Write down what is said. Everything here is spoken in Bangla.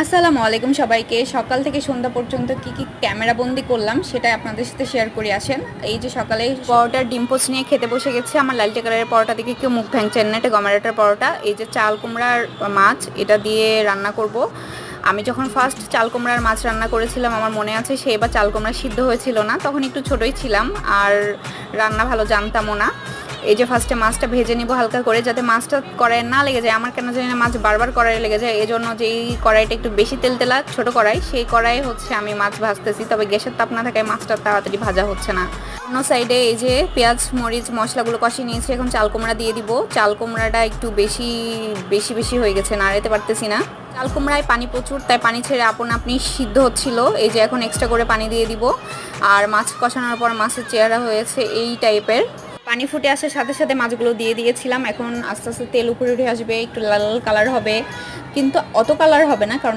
আসসালামু আলাইকুম সবাইকে। সকাল থেকে সন্ধ্যা পর্যন্ত কি ক্যামেরা বন্দি করলাম সেটাই আপনাদের সাথে শেয়ার করি। আসেন, এই যে সকালে পরোটার ডিম পোচ নিয়ে খেতে বসে গেছে। আমার লালটে কালারের পরোটা দেখে কেউ মুখ ভাঙছেন না, এটা গমেরাটার পরোটা। এই যে চাল কুমড়ার মাছ, এটা দিয়ে রান্না করব। আমি যখন ফার্স্ট চাল কুমড়ার মাছ রান্না করেছিলাম আমার মনে আছে, সেবার চাল কুমড়া সিদ্ধ হয়েছিল না, তখন একটু ছোটোই ছিলাম আর রান্না ভালো জানতামও না। এই যে ফার্স্টে মাছটা ভেজে নিব হালকা করে, যাতে মাছটা কড়াইয়ে না লেগে যায়। আমার কেন জানি না মাছ বারবার কড়াইয়ে লেগে যায়, এই জন্য যেই কড়াইটা একটু বেশি তেল তেলা ছোট কড়াই, সেই কড়াইয়ে হচ্ছে আমি মাছ ভাজতেছি। তবে গ্যাসের তাপ না থাকায় মাছটা তাড়াতাড়ি ভাজা হচ্ছে না। অন্য সাইডে এই যে পেঁয়াজ মরিচ মশলাগুলো কষিয়ে নিয়েছি, এখন চাল কুমড়া দিয়ে দিব। চাল কুমড়াটা একটু বেশি বেশি বেশি হয়ে গেছে, নাড়াতে পারতেছি না। চাল কুমড়ায় পানি প্রচুর, তাই পানি ছেড়ে আপনি সিদ্ধ হচ্ছিল। এই যে এখন এক্সট্রা করে পানি দিয়ে দিব। আর মাছ কষানোর পর মাছের চেহারা হয়েছে এই টাইপের। পানি ফুটে আসার সাথে সাথে মাছগুলো দিয়ে দিয়েছিলাম। এখন আস্তে আস্তে তেল উপরে উঠে আসবে, একটু লাল কালার হবে, কিন্তু অত কালার হবে না, কারণ